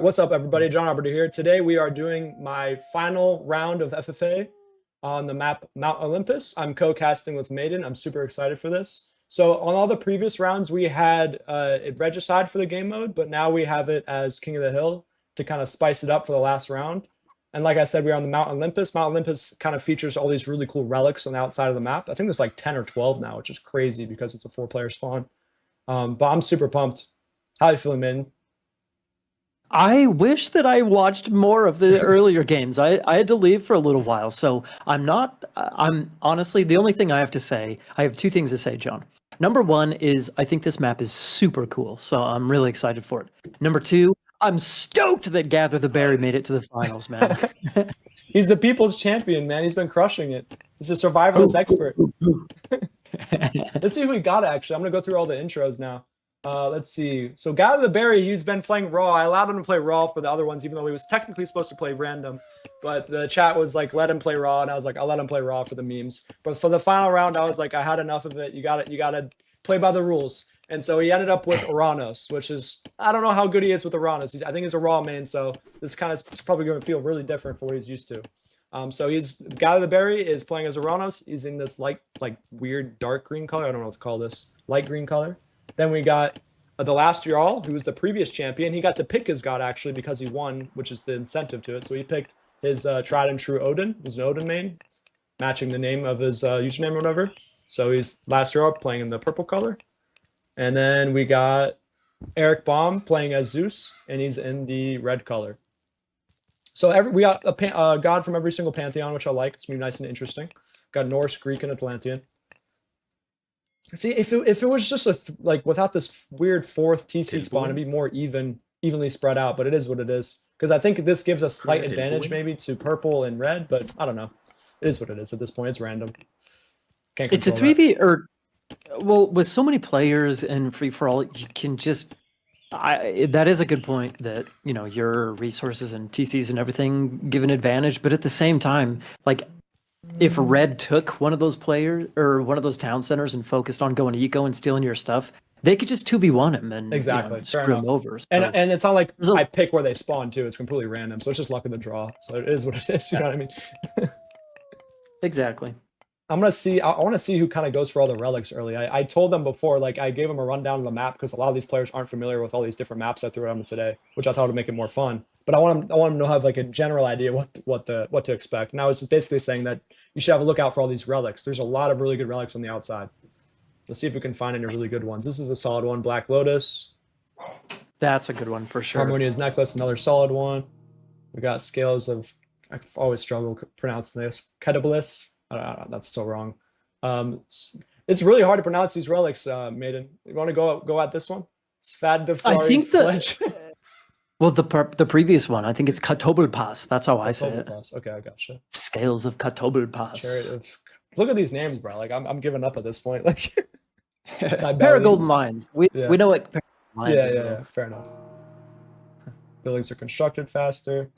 What's up, everybody? John Arbiter here. Today we are doing my final round of FFA on the map Mount Olympus. I'm co-casting with Maiden. I'm super excited for this. So on all the previous rounds, we had it regicide for the game mode, but now we have it as King of the Hill to kind of spice it up for the last round. And like I said, we're on the Mount Olympus. Mount Olympus kind of features all these really cool relics on the outside of the map. I think there's like 10 or 12 now, which is crazy because it's a 4-player spawn. But I'm super pumped. How are you feeling, Maiden? I wish that I watched more of the earlier games. I had to leave for a little while, so I'm honestly, the only thing I have to say, I have two things to say, John. Number one is I think this map is super cool, so I'm really excited for it. Number two, I'm stoked that Gather the Berry made it to the finals, man. He's the people's champion, man. He's been crushing it. He's a survivalist expert. Let's see who we got, actually. I'm going to go through all the intros now. Let's see. So Gather the Berry, he's been playing Raw. I allowed him to play Raw for the other ones, even though he was technically supposed to play random. But the chat was like, let him play Raw, and I was like, I'll let him play Raw for the memes. But for the final round, I was like, I had enough of it. You gotta play by the rules. And so he ended up with Uranus, which is, I don't know how good he is with Uranus. I think he's a Raw main, so this kind of is probably going to feel really different for what he's used to. So Gather the Berry is playing as Uranus. He's in this like weird dark green color. I don't know what to call this. Light green color. Then we got the last Jarl, who was the previous champion. He got to pick his god, actually, because he won, which is the incentive to it. So he picked his tried and true Odin. He's an Odin main, matching the name of his username or whatever. So he's last Jarl playing in the purple color. And then we got Eric Baum playing as Zeus, and he's in the red color. So we got a god from every single pantheon, which I like. It's gonna be nice and interesting. Got Norse, Greek, and Atlantean. See, if it was just like without this weird fourth TC spawn, it'd be more evenly spread out. But it is what it is, because I think this gives a slight advantage maybe to purple and red. But I don't know. It is what it is at this point. It's random. Can't it's a 3v or well, with so many players and free for all, you can just. That is a good point that, you know, your resources and TCs and everything give an advantage, but at the same time, like if Red took one of those players or one of those town centers and focused on going eco and stealing your stuff, they could just 2v1 him and exactly screw him over. So, and it's not like I pick where they spawn too. It's completely random, so it's just luck of the draw. So it is what it is. You know what I mean? Exactly. I want to see who kind of goes for all the relics early. I told them before, like I gave them a rundown of the map because a lot of these players aren't familiar with all these different maps I threw at them today, which I thought would make it more fun. But I want them to have like a general idea what to expect. And I was just basically saying that you should have a look out for all these relics. There's a lot of really good relics on the outside. Let's see if we can find any really good ones. This is a solid one. Black Lotus. That's a good one for sure. Harmonious Necklace, another solid one. We got Scales of, I've always struggled pronouncing this. Ketabolis. That's so wrong. It's really hard to pronounce these relics, Maiden. You want to go at this one? Svad the Flari's Fledge. Well, the previous one, I think it's Katobelpass. That's how I say it. Okay, I gotcha. Scales of Katobelpass. Look at these names, bro. Like I'm giving up at this point. Like Paragolden Mines. We know what Paragolden Mines is. Yeah, fair enough. Buildings are constructed faster.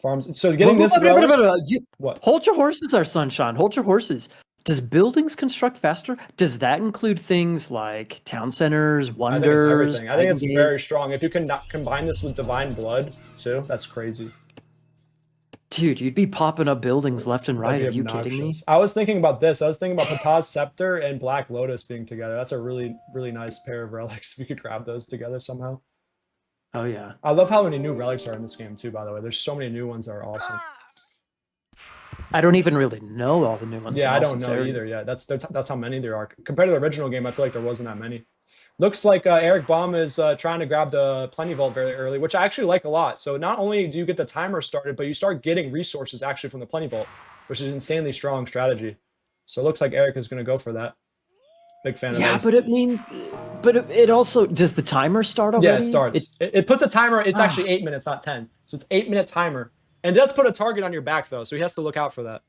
Farms. So getting this relic. What? Hold your horses, our sunshine. Hold your horses. Does buildings construct faster? Does that include things like town centers, wonders? I think it's very strong. If you can combine this with divine blood too, that's crazy. Dude, you'd be popping up buildings left and right. Are you kidding me? I was thinking about this. I was thinking about Pataz Scepter and Black Lotus being together. That's a really, really nice pair of relics. If we could grab those together somehow. Oh yeah. I love how many new relics are in this game too, by the way. There's so many new ones that are awesome. I don't even really know all the new ones. Yeah, I don't know either. Yeah, that's how many there are. Compared to the original game, I feel like there wasn't that many. Looks like Eric Baum is trying to grab the Plenty Vault very early, which I actually like a lot. So not only do you get the timer started, but you start getting resources actually from the Plenty Vault, which is an insanely strong strategy. So it looks like Eric is going to go for that. Big fan of that. Yeah, but it means... But it also... Does the timer start already? Yeah, it starts. It puts a timer... It's actually 8 minutes, not 10. So it's 8-minute timer. And it does put a target on your back, though, so he has to look out for that.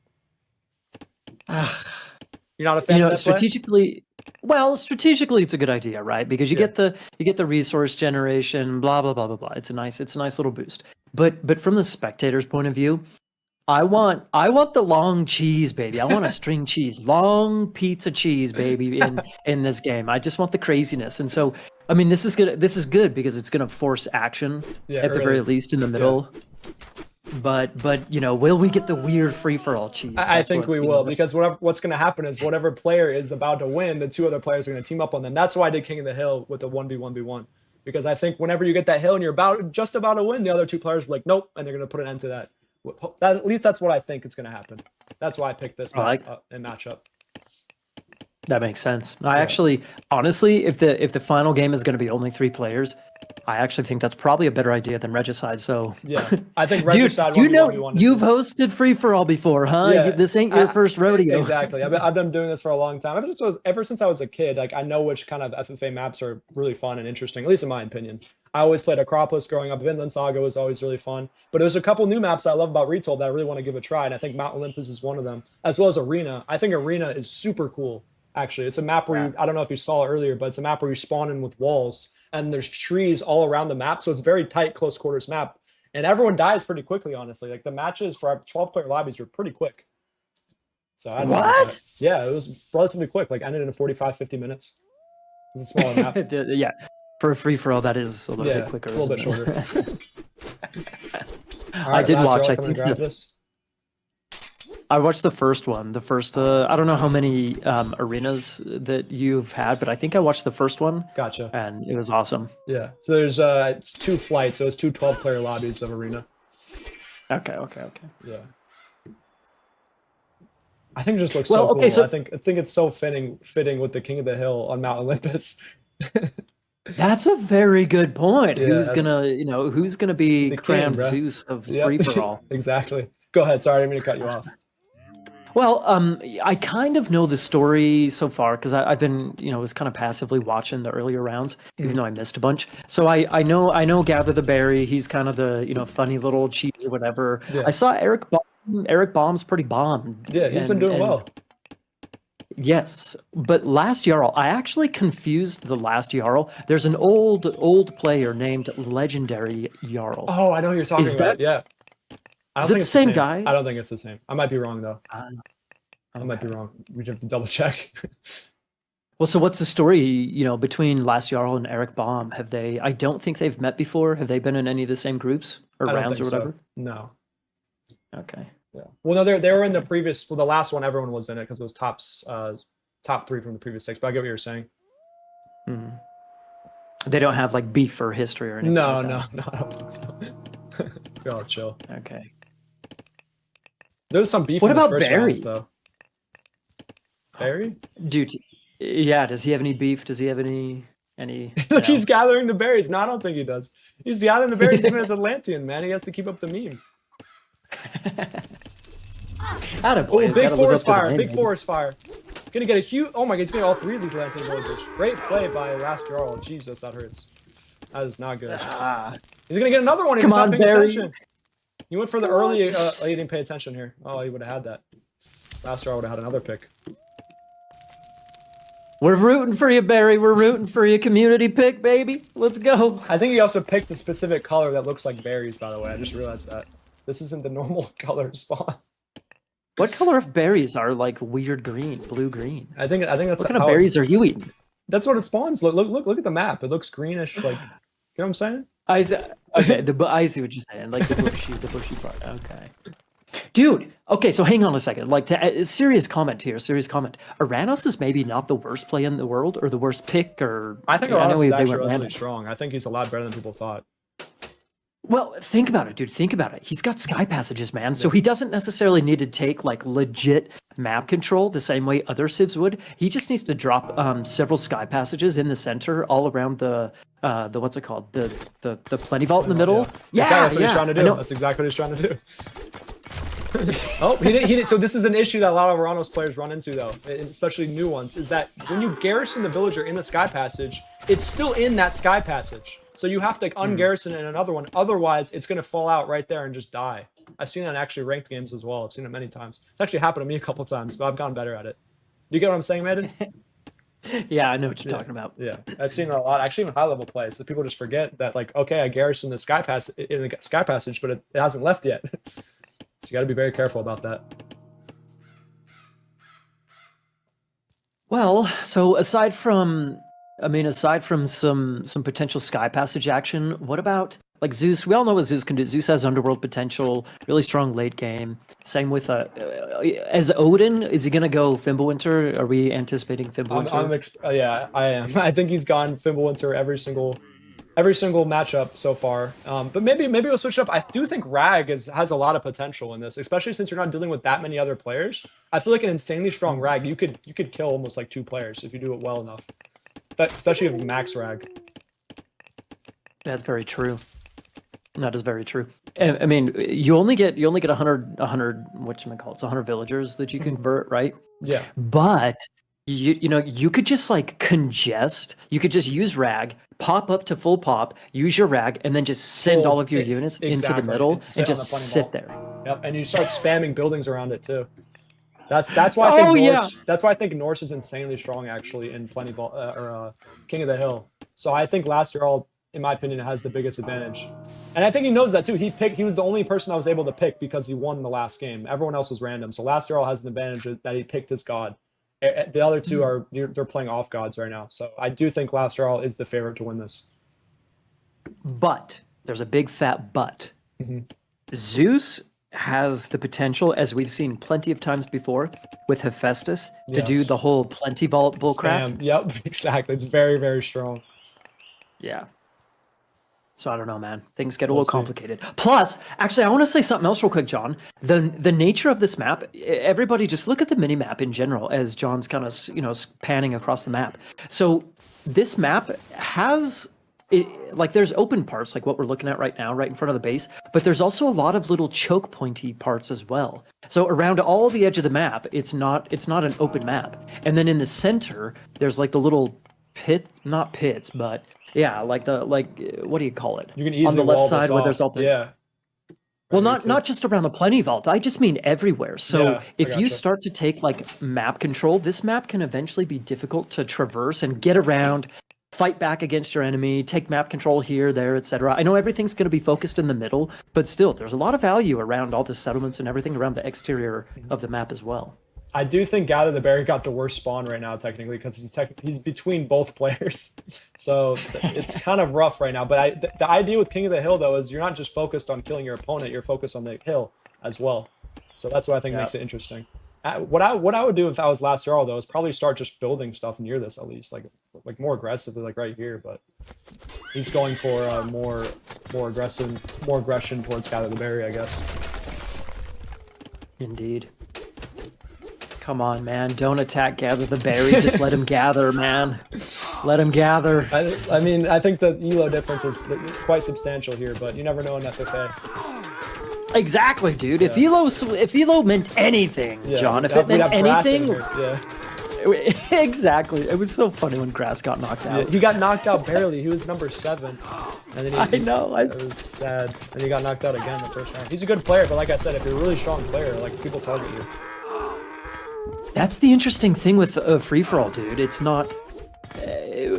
You're not a fan of that strategically... Well, strategically, it's a good idea, right? Because you get the resource generation, blah, blah, blah, blah, blah. It's a nice little boost. But from the spectator's point of view... I want the long cheese, baby. I want a string cheese, long pizza cheese, baby, in this game. I just want the craziness. And so I mean, this is good because it's gonna force action at the very least in the middle. Yeah. But you know, will we get the weird free-for-all cheese? I think we will, because what's going to happen is whatever player is about to win, the two other players are going to team up on them. That's why I did King of the Hill with the 1v1v1, because I think whenever you get that hill and you're just about to win, the other two players are like, nope, and they're going to put an end to that. At least that's what I think is going to happen. That's why I picked this matchup. That makes sense. I actually, honestly, if the final game is going to be only 3 players, I actually think that's probably a better idea than Regicide. So yeah, I think Regicide. Dude, you know, you've hosted free for all before, huh? Yeah, this ain't your first rodeo. Exactly. I've been doing this for a long time. Ever since I was a kid, like I know which kind of FFA maps are really fun and interesting, at least in my opinion. I always played Acropolis growing up. Vinland Saga was always really fun. But there's a couple new maps I love about Retold that I really want to give a try, and I think Mount Olympus is one of them, as well as Arena. I think Arena is super cool. Actually, it's a map where I don't know if you saw it earlier, but it's a map where you spawn in with walls and there's trees all around the map. So it's a very tight, close quarters map. And everyone dies pretty quickly, honestly. Like the matches for our 12-player lobbies were pretty quick. So I what? Yeah, it was relatively quick. Like ended in 45, 50 minutes. It was a smaller map. Yeah. For a free-for-all, that is a little bit quicker. A little bit shorter. I did watch, I think I watched the first one. The first, I don't know how many arenas that you've had, but I think I watched the first one. Gotcha. And it was awesome. Yeah. So there's it's 2 flights. So it's 2 12-player lobbies of Arena. Okay. Yeah. I think it just looks so cool. So I think it's so fitting with the King of the Hill on Mount Olympus. That's a very good point. Yeah, who's gonna be Crown Zeus of free for all? Exactly. Go ahead. Sorry, I didn't mean to cut you off. Well, I kind of know the story so far because I've been, was kind of passively watching the earlier rounds, even though I missed a bunch. So I know Gather the Berry. He's kind of the funny little cheese or whatever. Yeah. I saw Eric Baum. Eric Baum's pretty bomb. Yeah, he's been doing well. Yes, but last Jarl, I actually confused the last Jarl. There's an old player named Legendary Jarl. Oh, I know who you're talking about. Yeah. Is it the same guy? I don't think it's the same. I might be wrong though. I might be wrong. We have to double check. Well, so what's the story, between Last Jarl and Eric Baum? I don't think they've met before. Have they been in any of the same groups or rounds or whatever? So. No. Okay. Yeah. Well, no, they were in the previous. Well, the last one, everyone was in it because it was top 3 from the previous 6. But I get what you're saying. Mm-hmm. They don't have like beef or history or anything. No, I don't think so. We're all chill. Okay. There's some beef. What in about the first Barry? Rounds, though. Barry? Dude, yeah. Does he have any beef? Does he have any? Look, he's gathering the berries. No, I don't think he does. He's gathering the berries even as Atlantean, man. He has to keep up the meme. Oh, big forest fire! Big forest fire! Gonna get a huge. Oh my god, he's getting all 3 of these Atlantean villagers. Great play by Last Jarl. Jesus, that hurts. That is not good. He's gonna get another one. He was not paying attention. He went for the early. He didn't pay attention here. Oh, he would have had that. Last Jarl would have had another pick. We're rooting for you, Barry. We're rooting for you. Community pick, baby. Let's go. I think he also picked a specific color that looks like berries, by the way. I just realized that. This isn't the normal color spawn. What color of berries are like weird green, blue-green? I think that's what kind of berries are you eating? That's what it spawns. Look at the map. It looks greenish, like, you know what I'm saying? I see what you're saying, like the bushy part. Okay. Dude, okay, so hang on a second. Like, serious comment here. Aranos is maybe not the worst play in the world, or the worst pick, or I think Aranos is actually relatively strong. I think he's a lot better than people thought. Well, think about it, dude. Think about it. He's got sky passages, man. So he doesn't necessarily need to take like legit map control the same way other civs would. He just needs to drop several sky passages in the center, all around the what's it called? The plenty vault in the middle. Yeah, that's what he's trying to do. That's exactly what he's trying to do. Oh, he did. So this is an issue that a lot of Aranos players run into, though, especially new ones, is that when you garrison the villager in the sky passage, it's still in that sky passage. So you have to ungarrison it in another one. Otherwise, it's going to fall out right there and just die. I've seen it in actually ranked games as well. I've seen it many times. It's actually happened to me a couple times, but I've gotten better at it. Do you get what I'm saying, Maiden? Yeah, I know what you're talking about. Yeah, I've seen it a lot. Actually, even high-level plays. So people just forget that, like, okay, I garrisoned the sky passage, but it hasn't left yet. So you got to be very careful about that. Well, so aside from I mean, aside from some potential sky passage action, what about like Zeus? We all know what Zeus can do. Zeus has underworld potential, really strong late game. Same with as Odin, is he gonna go Fimbulwinter? Are we anticipating Fimbulwinter? Yeah, I am. I think he's gone Fimbulwinter every single matchup so far. But maybe we'll switch it up. I do think Rag has a lot of potential in this, especially since you're not dealing with that many other players. I feel like an insanely strong Rag, you could kill almost like 2 players if you do it well enough. Especially with max Rag. That's very true. That is very true. I mean, you only get 100 whatchamacallit, it's 100 villagers that you can convert, right? Yeah. But you know, you could just like congest. You could just use Rag, pop up to full pop, use your Rag, and then just send all of your units into the middle and just sit there. Yep, and you start spamming buildings around it too. That's why I think Norse, that's why I think Norse is insanely strong actually in Plenty Vault King of the Hill. So I think Last Year All, in my opinion, has the biggest advantage. And I think he knows that too. He was the only person I was able to pick because he won the last game. Everyone else was random. So Last Year All has an advantage that he picked his god. The other two are they're playing off gods right now. So I do think Last Year All is the favorite to win this. But there's a big fat but. Zeus has the potential, as we've seen plenty of times before with Hephaestus, to do the whole Plenty Vault bullcrap. Yep, exactly. It's very, very strong. Yeah. So I don't know, man. Things get a little complicated. Plus, actually, I want to say something else real quick, John. The nature of this map, everybody just look at the mini map in general as John's kind of, you know, panning across the map. So this map has like there's open parts like what we're looking at right now, right in front of the base, but there's also a lot of little choke pointy parts as well. So around all the edge of the map, it's not an open map. And then in the center, there's like the little not pits, but yeah, like what do you call it? You can easily on the left side where there's all the Well, not just around the Plenty Vault. I just mean everywhere. So if you start to take like map control, this map can eventually be difficult to traverse and get around, fight back against your enemy, take map control here, there, etc. I know everything's going to be focused in the middle, but still, there's a lot of value around all the settlements and everything around the exterior of the map as well. I do think Gather the Berry got the worst spawn right now, technically, because he's between both players. So it's kind of rough right now. But the idea with King of the Hill, though, is you're not just focused on killing your opponent, you're focused on the hill as well. So that's what I think makes it interesting. What I would do if I was Last Year All, though, is probably start just building stuff near this at least, like more aggressively, like right here. But he's going for more aggression towards Gather the Berry, I guess. Indeed. Come on, man. Don't attack Gather the Berry. Just let him gather, man. Let him gather. I mean, I think the elo difference is quite substantial here, but you never know in FFA. Exactly, dude. Yeah. If elo meant anything, John, if it meant anything... Exactly. It was so funny when Grass got knocked out. Yeah, he got knocked out barely. He was number 7. And then I know. It was sad. And he got knocked out again the first round. He's a good player, but like I said, if you're a really strong player, like people target you. That's the interesting thing with free-for-all, dude. It's not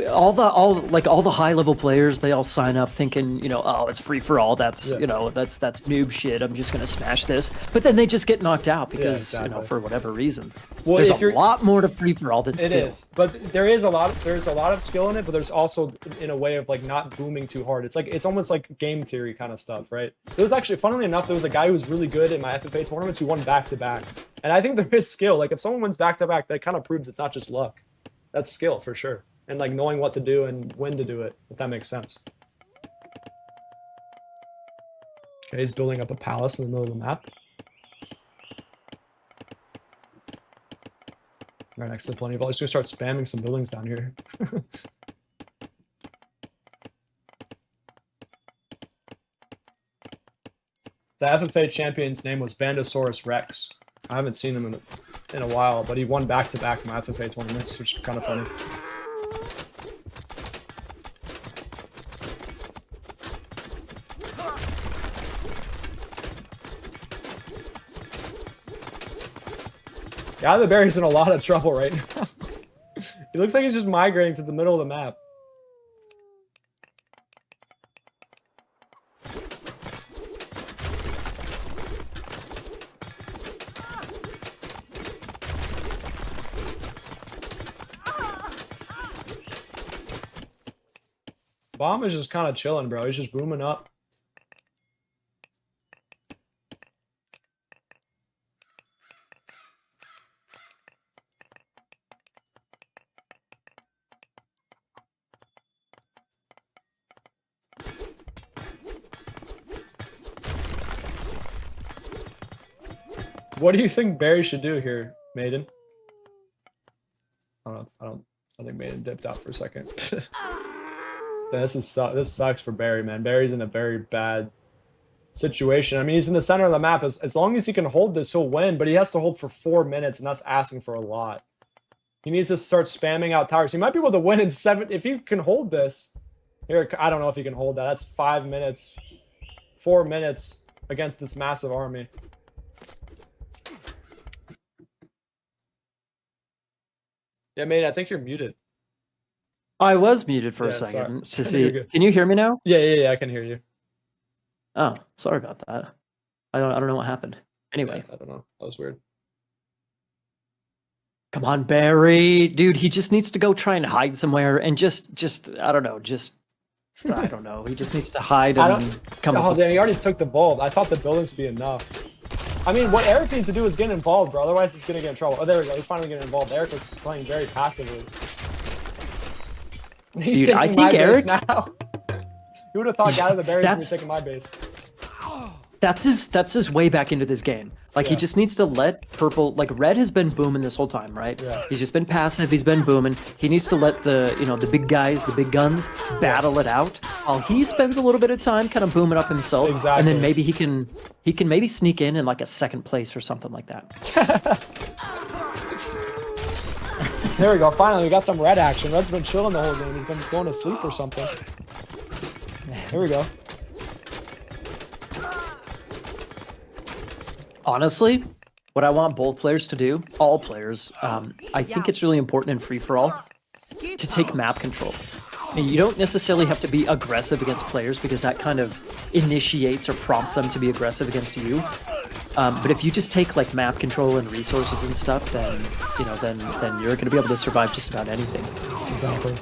all the high-level players. They all sign up thinking, you know, oh, it's free-for-all. That's you know, that's noob shit. I'm just gonna smash this. But then they just get knocked out because you know, for whatever reason. Well, there's a lot more to free-for-all than skill. It is, but there's a lot of skill in it. But there's also in a way of like not booming too hard. It's almost like game theory kind of stuff, right? There was actually, funnily enough, there was a guy who was really good in my FFA tournaments who won back-to-back. And I think there is skill. Like if someone wins back-to-back, that kind of proves it's not just luck. That's skill for sure. And like knowing what to do and when to do it, if that makes sense. Okay, he's building up a palace in the middle of the map. Right next to the Plenty Vault. He's gonna start spamming some buildings down here. The FFA champion's name was Bandosaurus Rex. I haven't seen him in a while, but he won back-to-back my FFA tournaments, which is kind of funny. Gather the Berry's in a lot of trouble right now. He looks like he's just migrating to the middle of the map. Bomb is just kind of chilling, bro. He's just booming up. What do you think Barry should do here, Maiden? I think Maiden dipped out for a second. This sucks for Barry, man. Barry's in a very bad situation. I mean, he's in the center of the map. As long as he can hold this, he'll win, but he has to hold for 4 minutes, and that's asking for a lot. He needs to start spamming out towers. He might be able to win in 7 if he can hold this. Here, I don't know if he can hold that. That's 5 minutes, 4 minutes against this massive army. Yeah, mate, I think you're muted. I was muted for a second to see. Can you hear me now? Yeah, I can hear you. Oh, sorry about that. I don't know what happened. Anyway, yeah, I don't know. That was weird. Come on, Barry, dude. He just needs to go try and hide somewhere and just I don't know, I don't know. He just needs to hide and come up. Oh, damn, he already took the bulb. I thought the buildings would be enough. I mean, what Eric needs to do is get involved, bro. Otherwise, he's gonna get in trouble. Oh, there we go. He's finally getting involved. Eric was playing very passively. He's Dude, taking I my think base Eric now. Who would have thought Gather the Berries would be taking my base? That's his way back into this game. Like, he just needs to let purple, like, red has been booming this whole time, right? Yeah. He's just been passive, he's been booming. He needs to let the, the big guys, the big guns, battle it out, while he spends a little bit of time kind of booming up himself. Exactly. And then maybe he can maybe sneak in like a 2nd place or something like that. There we go. Finally, we got some red action. Red's been chilling the whole game. He's been going to sleep or something. Here we go. Honestly, what I want both players to do, all players, I think it's really important in free-for-all to take map control. And you don't necessarily have to be aggressive against players because that kind of initiates or prompts them to be aggressive against you. But if you just take like map control and resources and stuff, then then you're going to be able to survive just about anything. Exactly.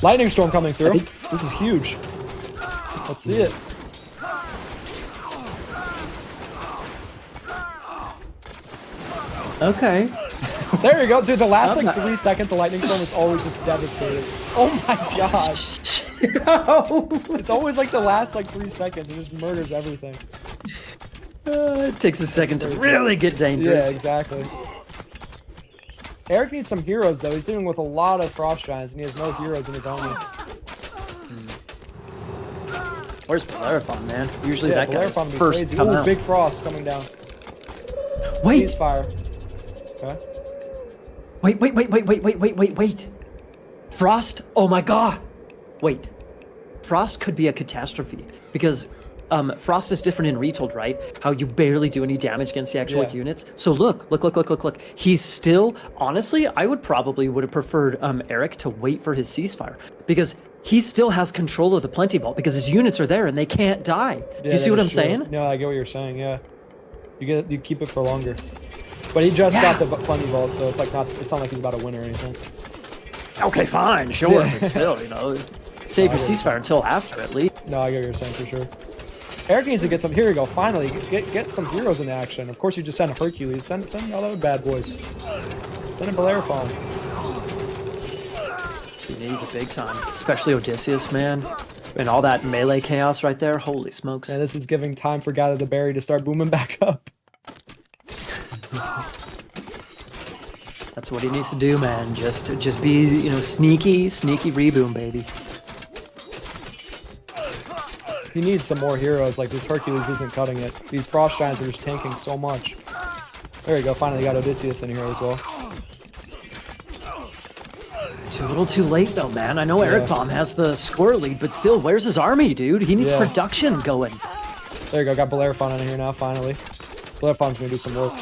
Lightning storm coming through. This is huge. Let's see it. Okay. There you go, dude. The last like 3 seconds of lightning storm is always just devastating. Oh my gosh. It's always like the last like 3 seconds. It just murders everything. It takes a second to really get dangerous. Yeah, exactly. Eric needs some heroes though. He's dealing with a lot of frost giants and he has no heroes in his army. Where's Bellerophon, man? Usually that guy's Bellerophon first to come out. Big frost coming down. Wait. Ceasefire. Okay. Wait. Frost? Oh my god. Wait. Frost could be a catastrophe because Frost is different in Retold, right? How you barely do any damage against the actual units. So look. He's still, honestly, I would have preferred Eric to wait for his ceasefire because he still has control of the Plenty Vault because his units are there and they can't die. Do you see what I'm saying? No, I get what you're saying. Yeah, you keep it for longer. But he just got the Plenty Vault, so it's not like he's about to win or anything. Okay, fine, sure, but still, save your ceasefire until after at least. No, I get what you're saying for sure. Eric needs to get some. Here we go. Finally, get some heroes in action. Of course, you just send a Hercules. Send all the other bad boys. Send a Bellerophon. He needs a big time, especially Odysseus, man, and all that melee chaos right there. Holy smokes! And this is giving time for Gather the Berry to start booming back up. That's what he needs to do, man. Just be, sneaky reboom, baby. He needs some more heroes. Like, this Hercules isn't cutting it. These frost giants are just tanking so much. There we go. Finally got Odysseus in here as well. Too little too late, though, man. I know Eric Bomb has the score lead, but still, where's his army, dude? He needs production going. There you go. Got Bellerophon in here now, finally. Bellerophon's going to do some work.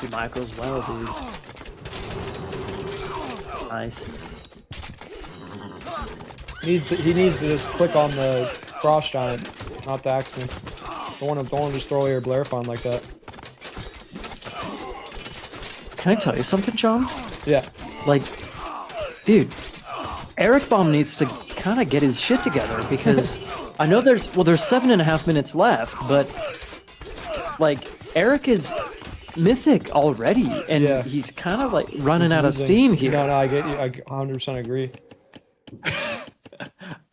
He micros well, dude. Nice. He needs to just click on the frost giant, not the axeman. Don't want to just throw away your Bellerophon like that. Can I tell you something, John? Yeah. Like, Dude, Eric Baum needs to kind of get his shit together because I know there's 7.5 minutes left, but like Eric is mythic already, and he's kind of like running out of steam here. No, I get you. I 100% agree.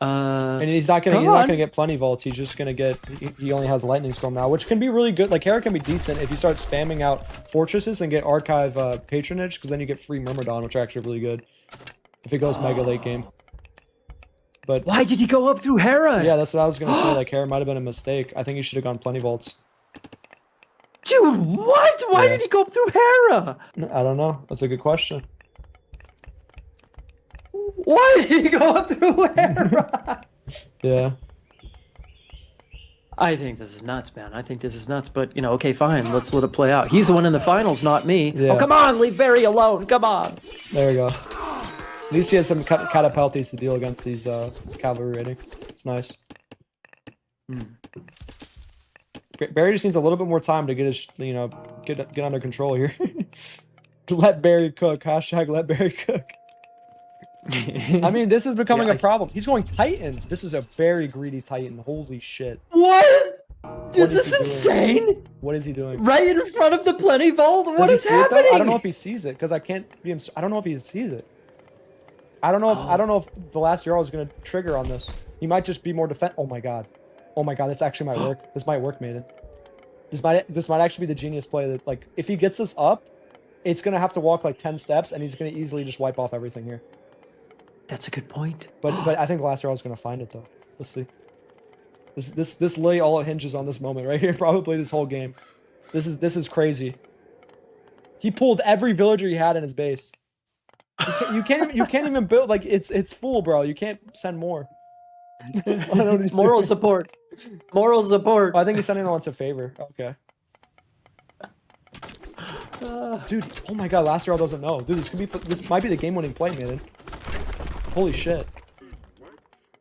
And he's not gonna get plenty vaults. He's just gonna get. He only has lightning storm now, which can be really good. Like Eric can be decent if you start spamming out fortresses and get archive patronage, because then you get free Myrmidon, which are actually really good if it goes mega late game. But why did he go up through Hera? Yeah, that's what I was gonna say. Like Hera might have been a mistake. I think he should have gone plenty vaults. Dude, what? Why did he go up through Hera? I don't know. That's a good question. Why did he go up through Hera? Yeah. I think this is nuts, man. I think this is nuts. But, you know, okay, fine. Let's let it play out. He's the one in the finals, not me. Yeah. Oh, come on. Leave Barry alone. Come on. There we go. At least he has some catapulties to deal against these cavalry raiding. It's nice. Barry just needs a little bit more time to get his, you know, get under control here. Let Barry cook. Hashtag let Barry cook. I mean, this is becoming a problem. He's going Titan. This is a very greedy Titan. Holy shit. What is this insane? What is he doing? Right in front of the Plenty Vault? What is happening? I don't know if he sees it, because I can't be. I don't know if he sees it. I don't know if I don't know if the last Jarl is going to trigger on this. He might just be more defense. Oh my god. Oh my god, this actually might work. This might work, Maiden. This might actually be the genius play that, like, if he gets this up, it's going to have to walk like 10 steps, and he's going to easily just wipe off everything here. That's a good point. But I think the last Jarl is going to find it, though. Let's see. This lay all hinges on this moment right here. Probably this whole game. This is crazy. He pulled every villager he had in his base. You can't even build, like, it's full, bro. You can't send more. Moral support. Moral support. Oh, I think he's sending the ones a favor. Okay. Dude, oh my god, last Jarl doesn't know. Dude, this might be the game-winning play, man. Holy shit.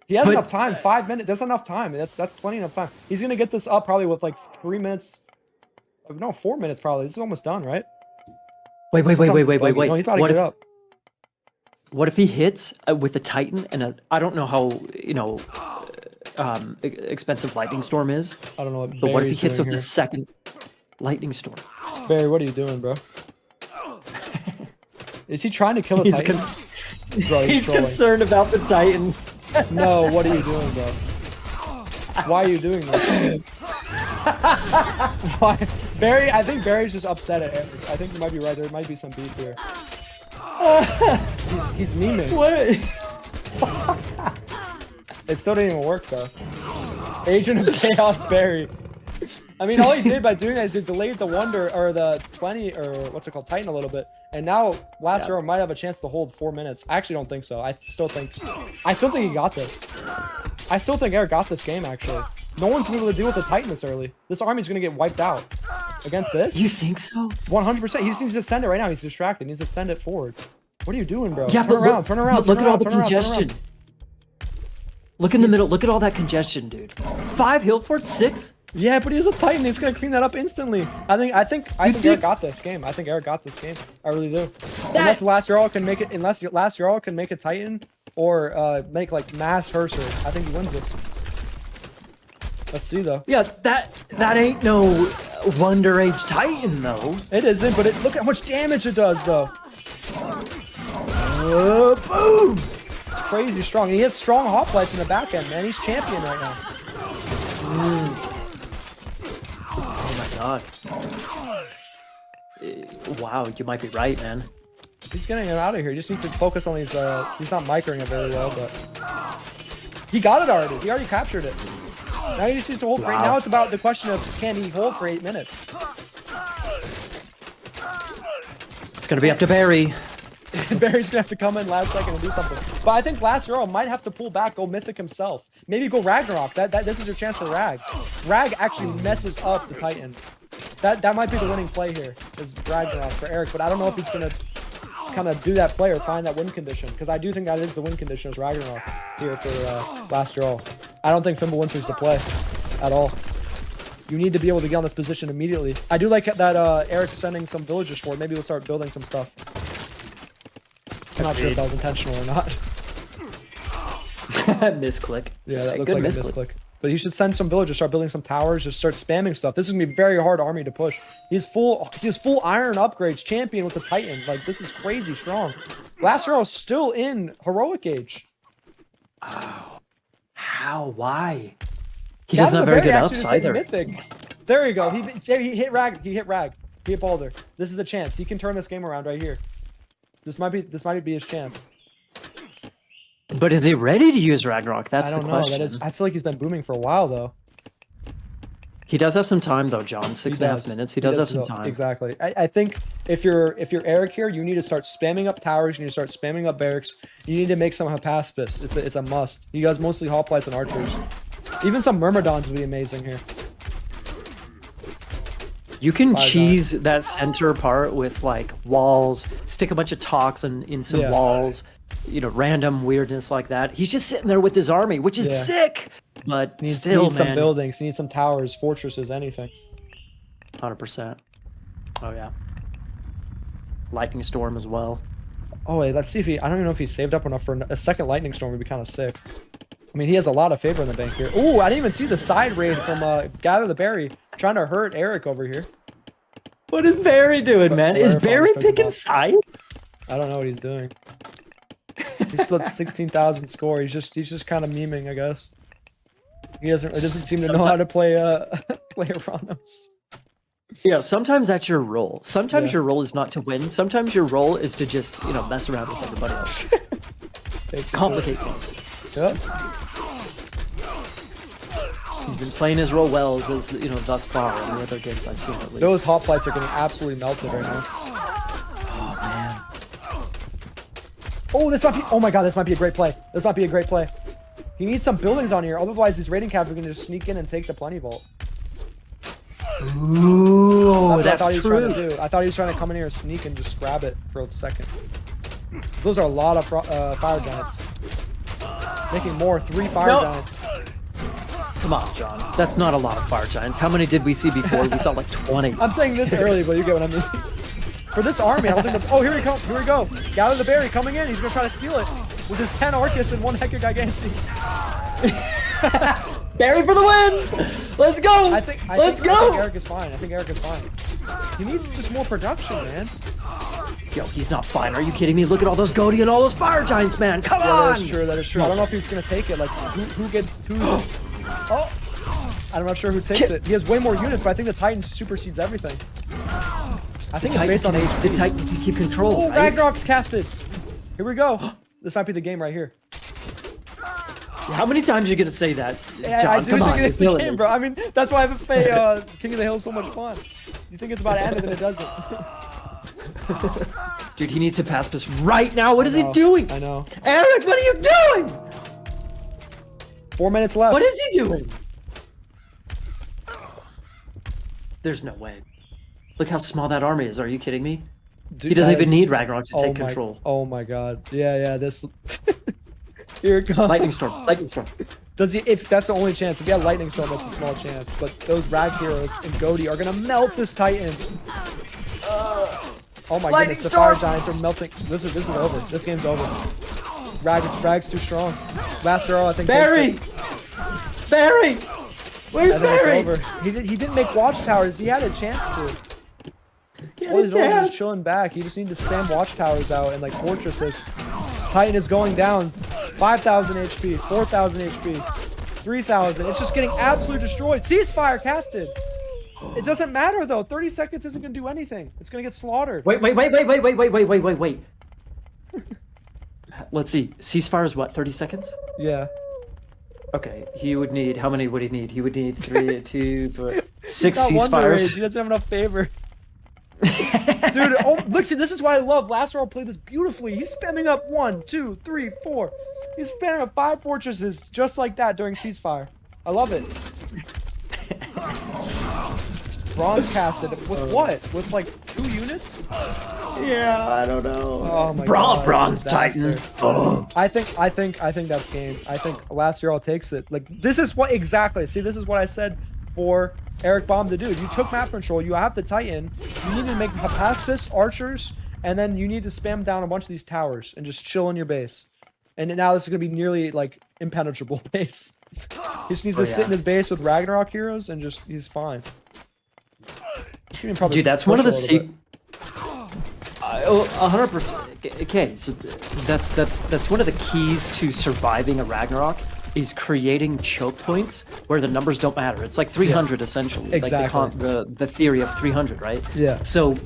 He has enough time. 5 minutes. That's enough time. That's plenty enough time. He's gonna get this up probably with like 3 minutes. No, 4 minutes probably. This is almost done, right? Wait. No, he's about to get it up. What if he hits with a Titan and a... I don't know how, you know, expensive Lightning Storm is. I don't know what But what if he hits with the second Lightning Storm? Barry, what are you doing, bro? Is he trying to kill a Titan? Bro, he's concerned about the Titan. No, what are you doing, bro? Why are you doing this? Why? Barry, I think Barry's just upset at Eric. I think you might be right. There might be some beef here. He's memeing. What? It still didn't even work, though. Agent of Chaos Barry. I mean, all he did by doing that is he delayed the Wonder, or the 20, or what's it called, Titan a little bit. And now, last Jarl might have a chance to hold 4 minutes. I actually don't think so. I still think he got this. I still think Eric got this game, actually. No one's going to be able to deal with the Titan this early. This army's going to get wiped out. Against this? You think so? 100%. He just needs to send it right now. He's distracted. He needs to send it forward. What are you doing, bro? Yeah, turn around. Look at all the congestion. Look in the middle. Look at all that congestion, dude. 5 hill forts, 6? Yeah, but he has a Titan. He's gonna clean that up instantly. I think Eric got this game. I think Eric got this game. I really do. Unless last Jarl can make it. Unless last Jarl can make a Titan or make like mass Herser. I think he wins this. Let's see though. Yeah, that ain't no Wonder Age Titan though. It isn't, but look at how much damage it does though. Boom! It's crazy strong. He has strong hoplites in the back end, man. He's champion right now. Oh my god. Wow, you might be right, man. He's getting him out of here. He just needs to focus on these. He's not microing it very well, but he got it already. He already captured it. Now he just needs to hold for 8. Now it's about the question of can he hold for 8 minutes. It's gonna be up to Barry. Barry's gonna have to come in last second and do something. But I think last Jarl might have to pull back, go Mythic himself. Maybe go Ragnarok. This is your chance for Rag. Rag actually messes up the Titan. That might be the winning play here, is Ragnarok for Eric. But I don't know if he's gonna kind of do that play or find that win condition, because I do think that is the win condition, is Ragnarok here for last Jarl. I don't think Fimbulwinter's the play at all. You need to be able to get on this position immediately. I do like that Eric's sending some villagers for it. Maybe we'll start building some stuff. I'm not sure if that was intentional or not. Misclick. Yeah, that Okay, looks like a misclick. But he should send some villagers, start building some towers, just start spamming stuff. This is gonna be a very hard army to push. He has full iron upgrades, champion with the Titan. Like, this is crazy strong. Last Hero is still in heroic age. Oh, how? Why? He doesn't have very good ups either. Mythic. There you go. He hit Rag. He hit Rag. He hit Balder. This is a chance. He can turn this game around right here. This might be his chance. But is he ready to use Ragnarok? That's the question. I feel like he's been booming for a while though. He does have some time though, John. 6.5 minutes. He does have some time. Exactly. I think if you're Eric here, you need to start spamming up towers. You need to start spamming up barracks. You need to make some Hypaspis. It's a must. He does mostly hoplites and archers. Even some Myrmidons would be amazing here. You can cheese that center part with like walls, stick a bunch of talks in some walls, you know, random weirdness like that. He's just sitting there with his army, which is sick. But he still, needs some buildings. He needs some towers, fortresses, anything. 100%. Oh yeah. Lightning storm as well. Oh wait, let's see if he. I don't even know if he's saved up enough for a second lightning storm. Would be kind of sick. I mean, he has a lot of favor in the bank here. Ooh, I didn't even see the side raid from Gather the Berry trying to hurt Eric over here. What is Barry doing, man? Is Barry picking side? I don't know what he's doing. He split 16,000 score. He's just kind of memeing, I guess. He doesn't seem to know how to play play Aranos. Yeah, sometimes that's your role. Sometimes your role is not to win. Sometimes your role is to just, you know, mess around with everybody else. Complicate things. Yep. He's been playing his role well, you know, thus far in the other games I've seen at least. Those hoplites are getting absolutely melted right now. Oh man. Oh, this might be. Oh my God, this might be a great play. This might be a great play. He needs some buildings on here, otherwise his raiding cavalry can just sneak in and take the Plenty Vault. Ooh, that's true. I thought he was trying to come in here and sneak and just grab it for a second. Those are a lot of fire giants. Making more 3 fire giants. Come on, John. That's not a lot of fire giants. How many did we see before? We saw like 20. I'm saying this early, but you get what I mean. For this army, I don't think. Oh, here we go. Here we go. Gather the Berry coming in. He's gonna try to steal it with his 10 Arcus and 1 Hector Gigantes. Barry for the win! Let's go! Let's go! I think Eric is fine. I think Eric is fine. He needs just more production, man. Yo, he's not fine. Are you kidding me? Look at all those Goaty and all those fire giants, man. Come on! That is true. That is true. I don't know if he's gonna take it. Like, who gets who? Oh, I'm not sure who takes it. He has way more units, but I think the Titan supersedes everything. I think it's based on HP. The Titan can keep control. Oh, right? Ragnarok's casted. Here we go. This might be the game right here. How many times are you gonna say that, John? Yeah, I do Come think on, it's the game, bro. I mean, that's why FFA King of the Hill is so much fun. You think it's about to end, and then it doesn't. Dude, he needs to pass this right now. What is he doing? I know. Eric, what are you doing? 4 minutes left. What is he doing? There's no way. Look how small that army is. Are you kidding me? Dude, he doesn't even need Ragnarok to take control. Oh my God. Yeah, this... Here it comes. Lightning Storm. Lightning Storm. Does he? If that's the only chance. If you have Lightning Storm, that's a small chance. But those Rag heroes and Goaty are gonna melt this Titan. Oh my goodness, the fire giants are melting. This is over. This game's over. Rag's too strong. Last Hero, I think. Barry! Where's Barry? It's over. He didn't make watchtowers. He had a chance to. All he's just chilling back. He just needs to spam watchtowers out and like fortresses. Titan is going down. 5,000 HP, 4,000 HP, 3,000. It's just getting absolutely destroyed. Ceasefire casted. It doesn't matter though. 30 seconds isn't gonna do anything. It's gonna get slaughtered. Wait. Let's see. Ceasefire is what? 30 seconds? Yeah. Okay. He would need. How many would he need? He would need 3, 2, 4, 6 ceasefires. Rage. He doesn't have enough favor. Dude, look, see, this is why I love Last Hero play this beautifully. He's spamming up 1, 2, 3, 4. He's spamming up 5 fortresses just like that during ceasefire. I love it. Bronze casted with what? With like 2 units? Yeah, I don't know. Oh my God. Bronze Titan. Oh. I think that's game. I think Last Hero takes it. Like, this is what exactly. See, this is what I said for Eric Baum to do. You took map control. You have the Titan. You need to make Hypaspis, archers, and then you need to spam down a bunch of these towers and just chill in your base. And now this is gonna be nearly like impenetrable base. He just needs to sit in his base with Ragnarok heroes and he's fine. Dude, that's one of the 100%. Okay, so that's one of the keys to surviving a Ragnarok is creating choke points where the numbers don't matter. It's like 300 essentially. Exactly. Like the theory of 300, right? Yeah. So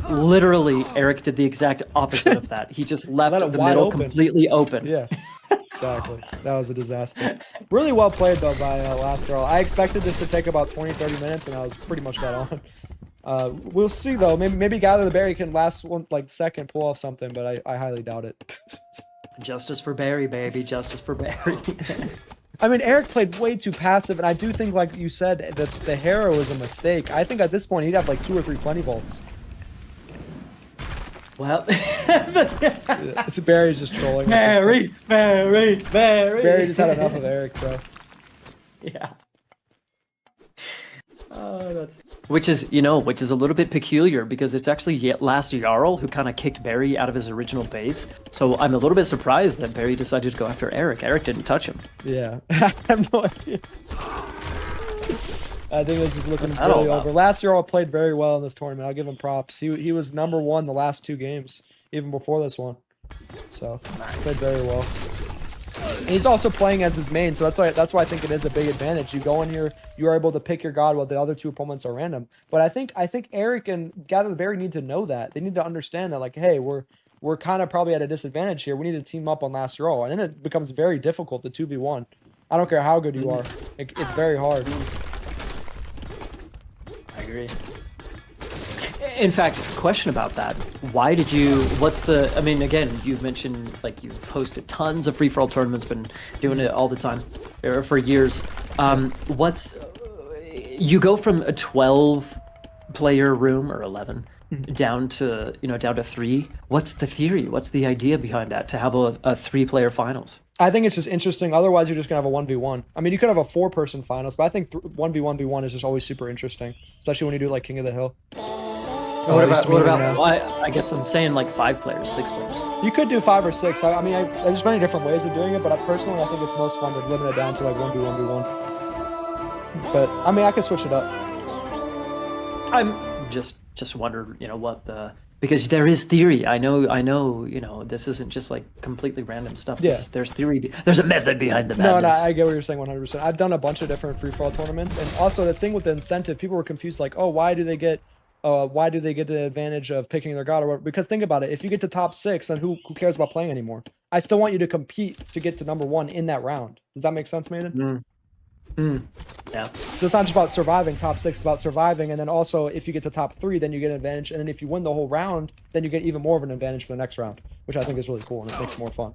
literally, Eric did the exact opposite of that. He just left Let it the wide middle open. completely open. Yeah. Exactly. That was a disaster. Really well played though by Last Earl. I expected this to take about 20-30 minutes, and I was pretty much dead on. We'll see though. Maybe Gather the Berry can last one second, pull off something, but I highly doubt it. Justice for Barry, baby. Justice for Barry. I mean, Eric played way too passive, and I do think, like you said, that the Harrow is a mistake. I think at this point he'd have like 2 or 3 plenty bolts. Well, Barry's just trolling. Barry. Barry just had enough of Eric, bro. Yeah. That's which is a little bit peculiar because it's actually last Jarl who kind of kicked Barry out of his original base. So I'm a little bit surprised that Barry decided to go after Eric. Eric didn't touch him. Yeah, I have no idea. I think this is looking really over. Last Jarl played very well in this tournament. I'll give him props. He was #1 the last 2 games, even before this one. So played very well. And he's also playing as his main, so that's why I think it is a big advantage. You go in here, you are able to pick your god while the other 2 opponents are random. But I think Eric and Gather the Berry need to know that. They need to understand that, like, hey, we're kind of probably at a disadvantage here. We need to team up on Last Jarl, and then it becomes very difficult to 2v1. I don't care how good you are. It's very hard. I agree. In fact, question about that. Why did you, I mean, again, you've mentioned, like, you've hosted tons of free-for-all tournaments, been doing it all the time, or for years. You go from a 12-player room, or 11, down to 3. What's the theory? What's the idea behind that, to have a 3-player finals? I think it's just interesting. Otherwise, you're just going to have a 1v1. I mean, you could have a 4-person finals, but I think 1v1v1 is just always super interesting, especially when you do, like, King of the Hill. What about well, I guess I'm saying like 5 players, 6 players. You could do 5 or 6. I mean, there's many different ways of doing it, but personally, I think it's most fun to limit it down to like 1v1v1. But I mean, I could switch it up. I'm just wondered, because there is theory. I know, this isn't just like completely random stuff. Yeah. There's theory. There's a method behind the madness. No, I get what you're saying 100%. I've done a bunch of different free-for-all tournaments, and also the thing with the incentive, people were confused, like, oh, why do they get the advantage of picking their god or whatever? Because think about it, if you get to top 6, then who cares about playing anymore? I still want you to compete to get to #1 in that round. Does that make sense, Maiden? Yeah. So it's not just about surviving top 6, it's about surviving, and then also if you get to top 3, then you get an advantage, and then if you win the whole round, then you get even more of an advantage for the next round, which I think is really cool and it makes it more fun.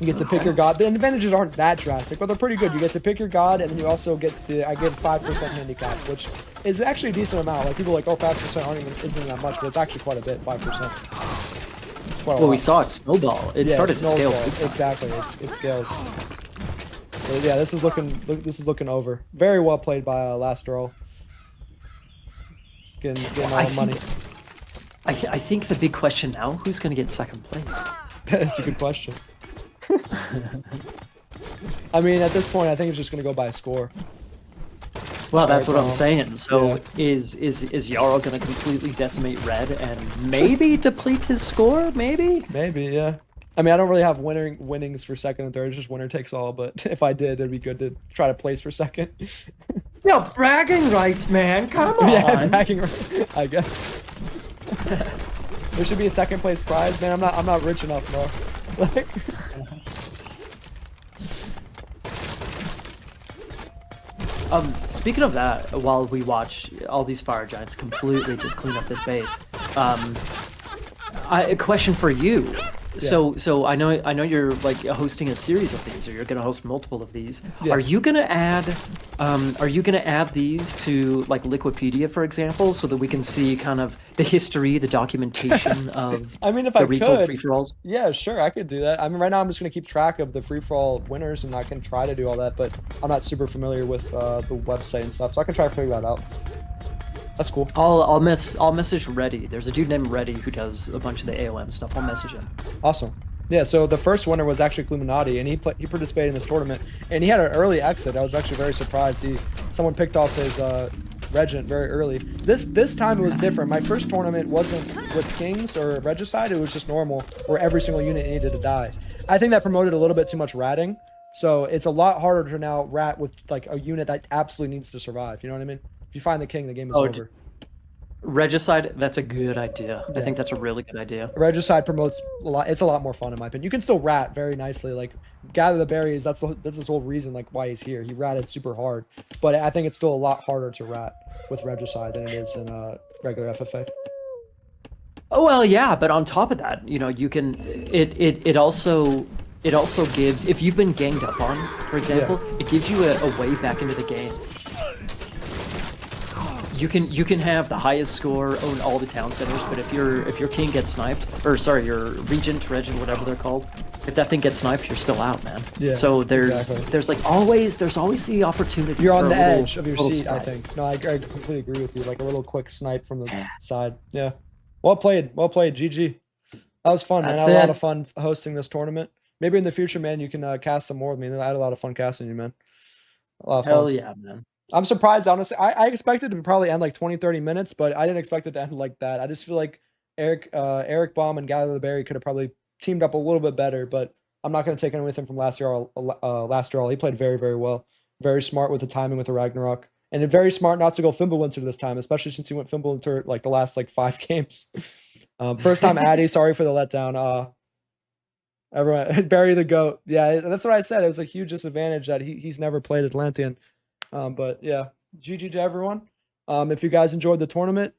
You get to pick your god. The advantages aren't that drastic, but they're pretty good. You get to pick your god, and then you also get I give 5% handicap, which is actually a decent amount. Like, people are like, oh, 5% isn't that much, but it's actually quite a bit, 5%. Well, we saw it snowball. It started to scale. Exactly, it scales. So, yeah, this is looking over. Very well played by Last Earl. Getting all the money. I think the big question now, who's going to get second place? That's a good question. I mean, at this point, I think it's just going to go by a score. Well, that's what I'm saying. So is Jarl going to completely decimate red and maybe deplete his score? Maybe, yeah. I mean, I don't really have winnings for second and third. It's just winner takes all. But if I did, it'd be good to try to place for second. Yo, bragging rights, man. Come on. Yeah, bragging rights, I guess. There should be a second place prize, man. I'm not rich enough, bro. Like. Speaking of that, while we watch all these fire giants completely just clean up this base, a question for you. Yeah. So I know you're like hosting a series of these, or you're gonna host multiple of these. Yeah. Are you gonna add these to like Liquipedia, for example, so that we can see kind of the history, the documentation of I mean, if the I retold could, free-for-alls? Yeah, sure, I could do that. I mean, right now I'm just gonna keep track of the free-for-all winners, and I can try to do all that, but I'm not super familiar with the website and stuff, so I can try to figure that out. That's cool. I'll message Reddy. There's a dude named Reddy who does a bunch of the AOM stuff. I'll message him. Awesome. Yeah, so the first winner was actually Cluminati, and he participated in this tournament, and he had an early exit. I was actually very surprised. Someone picked off his regent very early. This time it was different. My first tournament wasn't with kings or regicide. It was just normal, where every single unit needed to die. I think that promoted a little bit too much ratting, so it's a lot harder to now rat with like a unit that absolutely needs to survive. You know what I mean? If you find the king, the game is over. Regicide, that's a good idea. Yeah. I think that's a really good idea. Regicide promotes a lot. It's a lot more fun in my opinion. You can still rat very nicely, like gather the berries. That's his whole reason, like why he's here. He ratted super hard, but I think it's still a lot harder to rat with Regicide than it is in regular FFA. Oh well, yeah, but on top of that, you know, you can. It also gives, if you've been ganged up on, for example, it gives you a way back into the game. You can have the highest score, own all the town centers, but if your king gets sniped, or sorry, your regent, whatever they're called, if that thing gets sniped, you're still out, man. Yeah. So there's like always the opportunity. You're on the edge of your seat, snipe. I think. No, I completely agree with you. Like a little quick snipe from the side. Yeah. Well played. GG. That was fun, man. I had a lot of fun hosting this tournament. Maybe in the future, man, you can cast some more with me. I had a lot of fun casting you, man. A lot of fun. Hell yeah, man. I'm surprised, honestly. I expected it to probably end like 20-30 minutes, but I didn't expect it to end like that. I just feel like Eric Baum and Gather the Berry could have probably teamed up a little bit better, but I'm not going to take anything from last year. He played very, very well. Very smart with the timing with the Ragnarok. And very smart not to go Fimbulwinter this time, especially since he went Fimbulwinter like the last like 5 games. First time Addy, sorry for the letdown. Everyone, Barry the GOAT. Yeah, that's what I said. It was a huge disadvantage that he's never played Atlantean. But yeah, GG to everyone. If you guys enjoyed the tournament,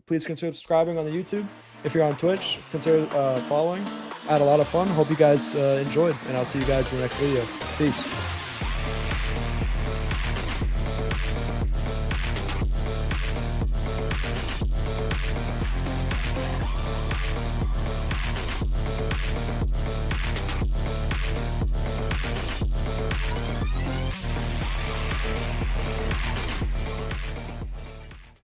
please consider subscribing on the YouTube. If you're on Twitch, consider following. I had a lot of fun. Hope you guys enjoyed, and I'll see you guys in the next video. Peace.